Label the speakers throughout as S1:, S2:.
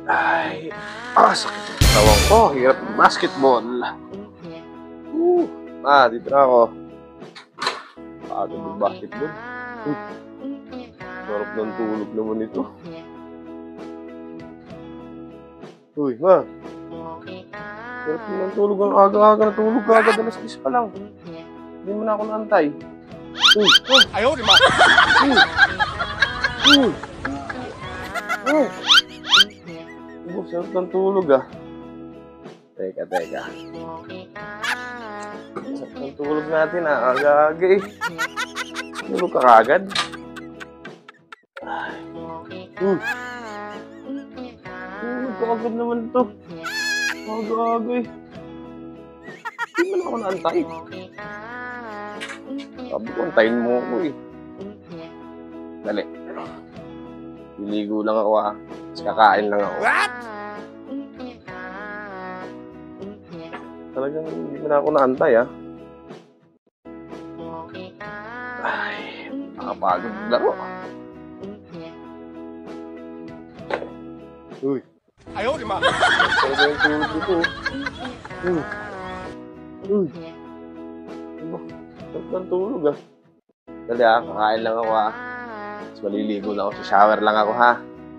S1: Ay, sakit ang katawan ko. Hirap ng basketball. Dito na ako. Pagod ng basketball. Sarap ng tulog naman ito. Uy, ma. Sarap ng tulog. Ang aga-aga na tulog ka agad. Alas 10 pa lang. Hindi mo na ako naantay.
S2: Ayaw, di ba?
S1: Sarap ng tulog Teka. Sarap ng tulog natin aga-aga eh. Tulog ka kagad. Tulog ka agad naman ito. Aga-aga eh. Hindi mo na ako naantay. Sabi ko, antayin mo ako eh. Dali. Liligo lang ako Tapos kakain lang ako.
S2: What?
S1: Talagang hindi mo na ako naantay Ay, nakapagod laro. Uy.
S2: Ayaw, di ba?
S1: Talaga yung tulog ito. Uy. Ano? Sarap ng tulog Dali kakain lang ako Tapos maliligo lang ako sa shower lang ako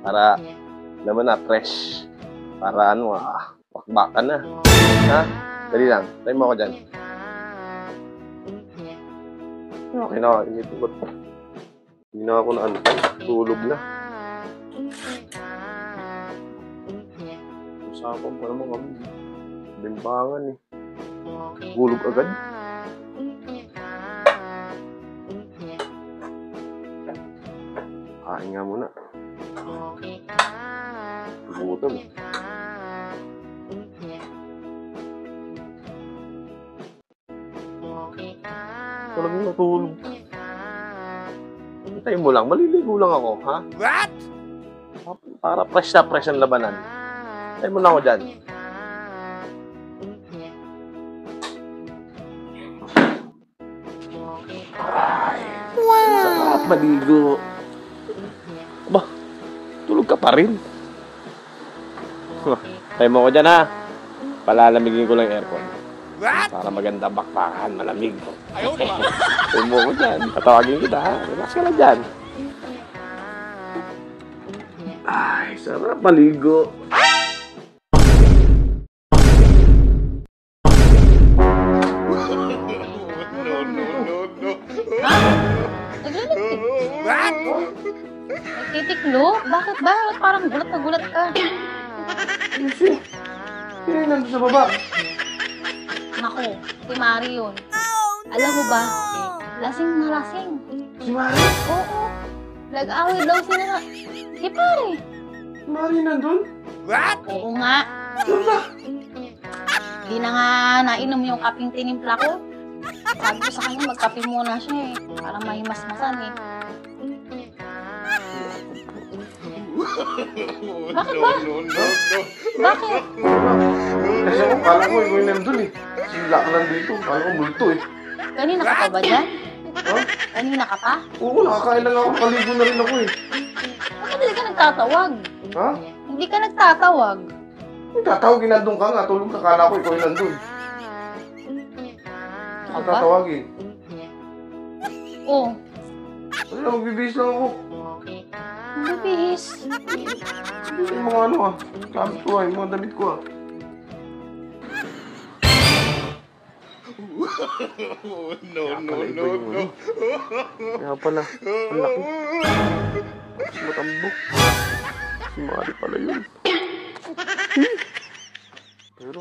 S1: Para naman fresh. Para bakbakan na. Dali lang. Tayo mo ako dyan. Okay na ako. Hindi na ako naantay. Tulog na. Usapan pa naman kami. Bimbangan Tulog agad. Kain nga muna. Gutom. Talagang natulog. Hintayin mo lang. Maliligo lang ako,
S2: What?
S1: Para fresh na fresh ang labanan. Hintayin mo lang ako dyan. Wow! Sarap maligo. Aba, tulog ka pa rin. Hintayin mo ako dyan Palalamigin ko lang yung aircon.
S2: What?
S1: Para maganda bakbakan, malamig.
S2: Ayaw, di ba?
S1: Hintayin mo ako dyan. Patawagin kita Relax ka lang dyan. Ay, sarap maligo.
S2: What?
S3: Nagtitiklo? Bakit ba? Parang gulat na gulat ka.
S1: Sino yung nandun sa baba?
S3: Naku, si Mari yun. Alam mo ba, lasing na lasing.
S1: Si Mari?
S3: Oo. Nag-away daw sila. Si pare.
S1: Si Mari nandun?
S2: What?
S3: Oo nga. Di na nga nainom yung kaping tinimpla ko. Sabi ko sa kanya, magkape muna siya para mahimasmasan Bakit ba? Bakit?
S1: Kasi ako, kala ko ikaw yung nandun Sila ka nandito. Kala ko multo
S3: Kanina ka pa ba dyan? Kanina ka pa?
S1: Oo, nakakain lang ako. Kaligo na rin ako
S3: Bakit hindi ka nagtatawag? Hindi ka nagtatawag.
S1: Tatawagin nandun ka nga. Tulog ka, kala ko ikaw yung nandun. Ako tatawagin.
S3: Oo.
S1: Wala, magbibihis lang ako.
S3: Mabihis.
S1: Yung mga gamit ko yung mga damit ko
S2: No.
S1: Kaya pala, ang laki. Mas matambok. Si Mari pala yun. Pero